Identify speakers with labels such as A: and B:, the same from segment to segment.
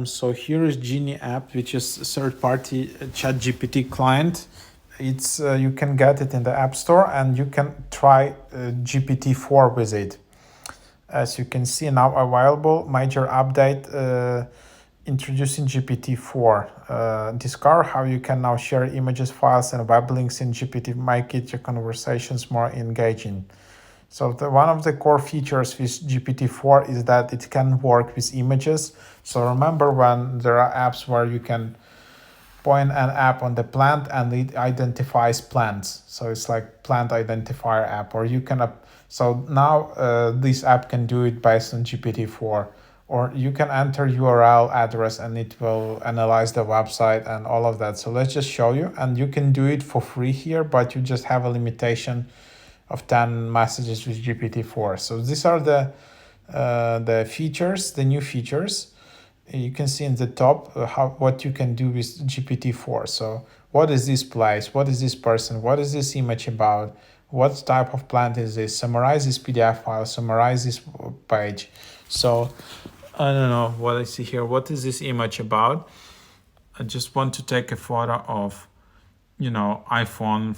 A: So here is Genie app, which is a third-party ChatGPT client. It's you can get it in the App Store, and you can try GPT-4 with it. As you can see now available, major update introducing GPT-4. Discover how you can now share images, files, and web links in GPT, make it your conversations more engaging. So one of the core features with GPT-4 is that it can work with images. So remember when there are apps where you can point an app on the plant and it identifies plants. So it's like plant identifier app, or you can, so now this app can do it based on GPT-4, or you can enter URL address and it will analyze the website and all of that. So let's just show you, and you can do it for free here, but you just have a limitation of 10 messages with GPT-4. So these are the features, the new features. You can see in the top what you can do with GPT-4. So what is this place? What is this person? What is this image about? What type of plant is this? Summarize this PDF file, summarize this page. So I don't know what I see here. What is this image about? I just want to take a photo of, iPhone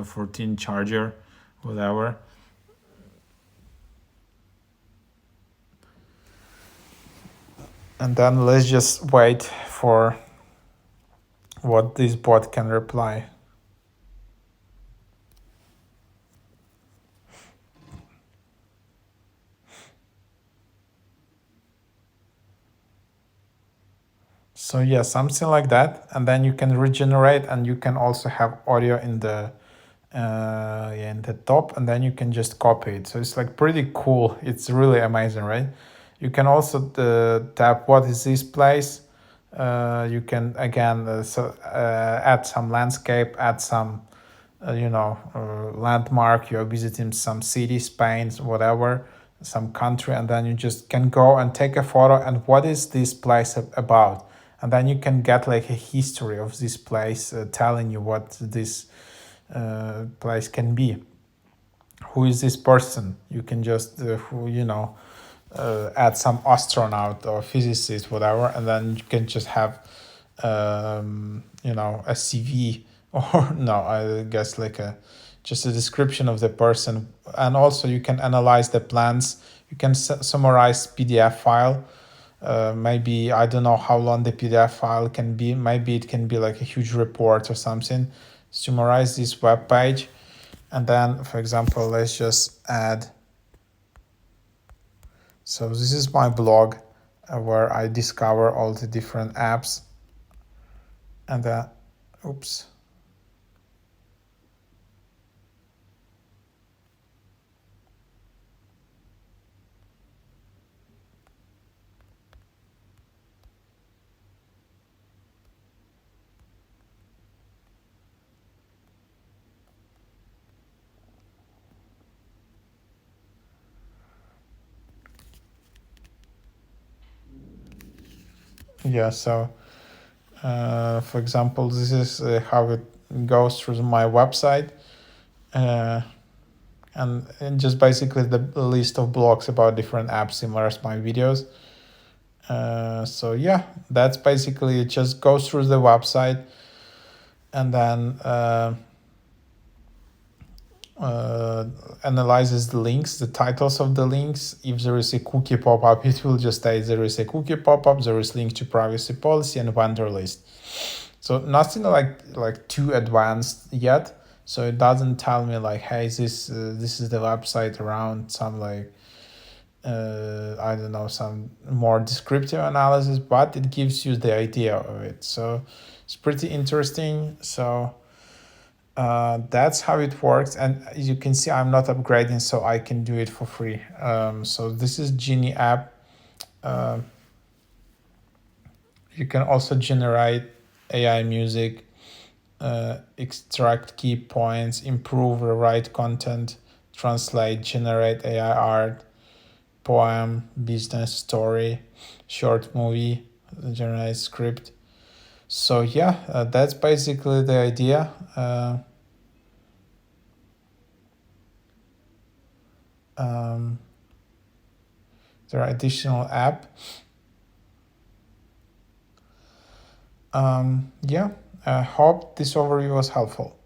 A: 14 charger, whatever. And then let's just wait for what this bot can reply. So yeah, something like that, and then you can regenerate, and you can also have audio in the top, and then you can just copy it. So it's like pretty cool. It's really amazing, right? You can also tap what is this place. You can again add some landscape, add some landmark. You're visiting some city, Spain, whatever, some country, and then you just can go and take a photo, and what is this place about, and then you can get like a history of this place, telling you what this place can be. Who is this person? You can just add some astronaut or physicist, whatever, and then you can just have a CV or no, I guess like just a description of the person. And also you can analyze the plans. You can summarize PDF file. Maybe I don't know how long the PDF file can be. Maybe it can be like a huge report or something. Summarize this web page, and then, for example, let's just add. So this is my blog where I discover all the different apps, and oops. Yeah, so for example, this is how it goes through my website, and just basically the list of blogs about different apps similar as my videos. So yeah, that's basically it. Just goes through the website, and then analyzes the links, the titles of the links. If there is a cookie pop-up, it will just say there is a cookie pop-up, there is link to privacy policy and vendor list. So nothing like too advanced yet. So it doesn't tell me like, hey, this is the website around some like I don't know, some more descriptive analysis, but it gives you the idea of it. So it's pretty interesting. So that's how it works, and as you can see, I'm not upgrading, so I can do it for free. So this is Genie app. You can also generate AI music, extract key points, improve, rewrite content, translate, generate AI art, poem, business story, short movie, generate script. So yeah, that's basically the idea. There are additional app. Yeah, I hope this overview was helpful.